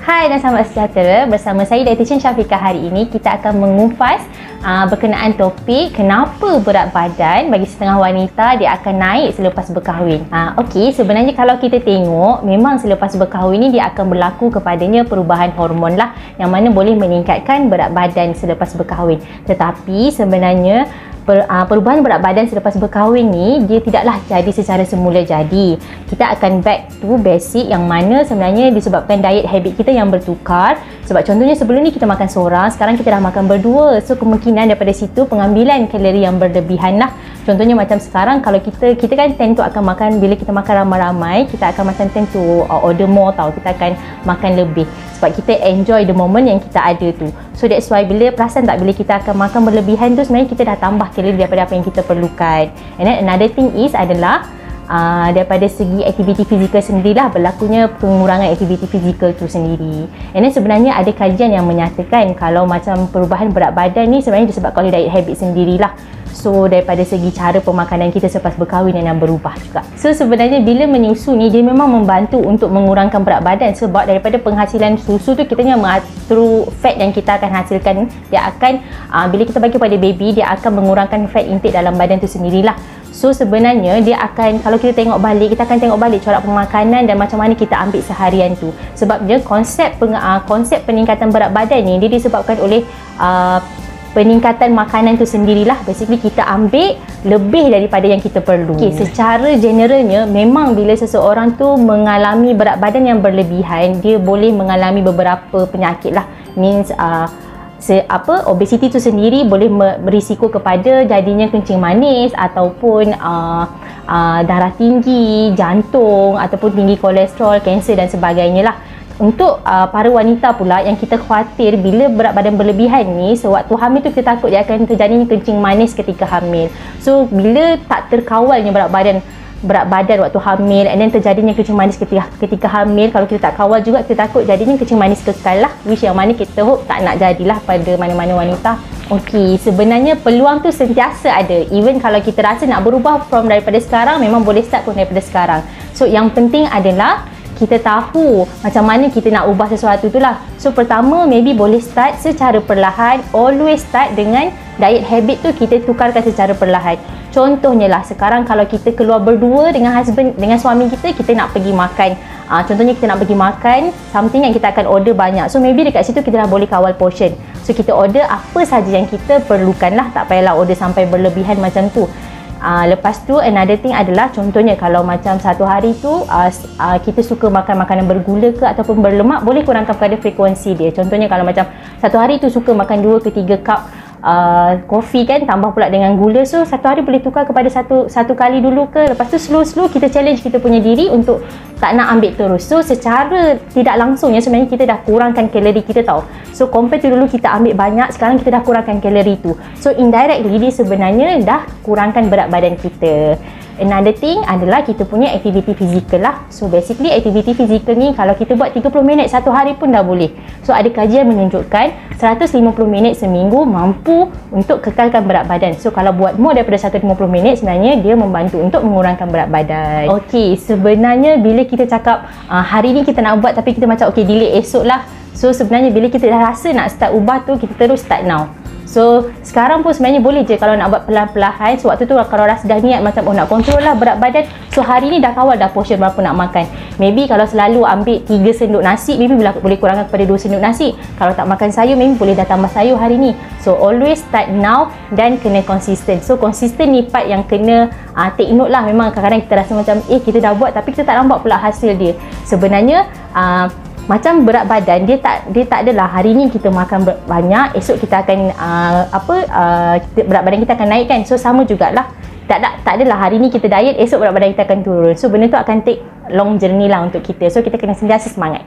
Hai dan selamat sejahtera. Bersama saya Dietitian Syafiqah. Hari ini kita akan mengupas berkenaan topik kenapa berat badan bagi setengah wanita dia akan naik selepas berkahwin. Okey, sebenarnya kalau kita tengok, memang selepas berkahwin ni dia akan berlaku kepadanya perubahan hormon lah, yang mana boleh meningkatkan berat badan selepas berkahwin. Tetapi sebenarnya perubahan berat badan selepas berkahwin ni dia tidaklah jadi secara semula jadi. Kita akan back to basic, yang mana sebenarnya disebabkan diet habit kita yang bertukar. Sebab contohnya sebelum ni kita makan seorang, sekarang kita dah makan berdua. So kemungkinan daripada situ pengambilan kalori yang berlebihan lah. Contohnya macam sekarang kalau kita kan tend to akan makan, bila kita makan ramai-ramai, kita akan macam tend to order more tau. Kita akan makan lebih sebab kita enjoy the moment yang kita ada tu. So that's why bila perasan tak, bila kita akan makan berlebihan tu sebenarnya kita dah tambah kalori daripada apa yang kita perlukan. And then another thing is adalah daripada segi aktiviti fizikal sendirilah berlakunya pengurangan aktiviti fizikal tu sendiri. And then sebenarnya ada kajian yang menyatakan kalau macam perubahan berat badan ni sebenarnya disebabkan oleh diet habit sendirilah. So daripada segi cara pemakanan kita selepas berkahwin yang berubah juga. So sebenarnya bila menyusu ni dia memang membantu untuk mengurangkan berat badan, sebab daripada penghasilan susu tu kita yang mengatur fat yang kita akan hasilkan, dia akan bila kita bagi pada baby, dia akan mengurangkan fat intake dalam badan tu sendirilah. So sebenarnya dia akan, kalau kita tengok balik, kita akan tengok balik corak pemakanan dan macam mana kita ambil seharian tu. Sebabnya konsep peningkatan berat badan ni dia disebabkan oleh peningkatan makanan tu sendirilah. Basically kita ambil lebih daripada yang kita perlu. Okay, secara generalnya memang bila seseorang tu mengalami berat badan yang berlebihan, dia boleh mengalami beberapa penyakit lah. Means obesity tu sendiri boleh berisiko kepada jadinya kencing manis ataupun darah tinggi, jantung ataupun tinggi kolesterol, kanser dan sebagainya lah. Untuk para wanita pula yang kita khawatir bila berat badan berlebihan ni, sewaktu hamil tu kita takut dia akan terjadinya kencing manis ketika hamil. So bila tak terkawalnya berat badan waktu hamil, and then terjadinya kencing manis ketika hamil, kalau kita tak kawal juga kita takut jadinya kencing manis kekal lah, which yang mana kita hope tak nak jadilah pada mana-mana wanita. Okey, sebenarnya peluang tu sentiasa ada. Even kalau kita rasa nak berubah from daripada sekarang, memang boleh start pun daripada sekarang. So yang penting adalah kita tahu macam mana kita nak ubah sesuatu tu lah. So pertama maybe boleh start secara perlahan. Always start dengan diet habit tu kita tukarkan secara perlahan. Contohnya lah sekarang kalau kita keluar berdua dengan suami kita nak pergi makan. Contohnya kita nak pergi makan something yang kita akan order banyak. So maybe dekat situ kita dah boleh kawal portion. So kita order apa saja yang kita perlukan lah. Tak payahlah order sampai berlebihan macam tu. Lepas tu another thing adalah, contohnya kalau macam satu hari tu kita suka makan makanan bergula ke ataupun berlemak, boleh kurangkan pada frekuensi dia. Contohnya kalau macam satu hari tu suka makan 2 ke 3 cup kopi kan, tambah pula dengan gula, so satu hari boleh tukar kepada satu kali dulu ke. Lepas tu slow kita challenge kita punya diri untuk tak nak ambil terus. So secara tidak langsungnya sebenarnya kita dah kurangkan kalori kita tau. So compare tu dulu kita ambil banyak, sekarang kita dah kurangkan kalori tu. So indirectly dia sebenarnya dah kurangkan berat badan kita. Another thing adalah kita punya aktiviti fizikal lah. So basically aktiviti fizikal ni kalau kita buat 30 minit satu hari pun dah boleh. So ada kajian menunjukkan 150 minit seminggu mampu untuk kekalkan berat badan. So kalau buat more daripada 150 minit sebenarnya dia membantu untuk mengurangkan berat badan. Okey, sebenarnya bila kita cakap hari ni kita nak buat tapi kita macam okey delay esok lah. So sebenarnya bila kita dah rasa nak start ubah tu, kita terus start now. So sekarang pun sebenarnya boleh je kalau nak buat perlahan-perlahan. Sewaktu tu kalau rasa dah niat macam nak control lah berat badan, so hari ni dah kawal dah portion berapa nak makan. Maybe kalau selalu ambil 3 sendok nasi, maybe boleh kurangkan kepada 2 sendok nasi. Kalau tak makan sayur, maybe boleh dah tambah sayur hari ni. So always start now dan kena konsisten. So konsisten ni part yang kena take note lah. Memang kadang-kadang kita rasa macam kita dah buat tapi kita tak nampak pula hasil dia. Sebenarnya macam berat badan dia tak adalah hari ni kita makan banyak, esok kita akan berat badan kita akan naik kan. So sama jugalah, tak adalah hari ni kita diet, esok berat badan kita akan turun. So benda tu akan take long journey lah untuk kita. So kita kena sentiasa semangat.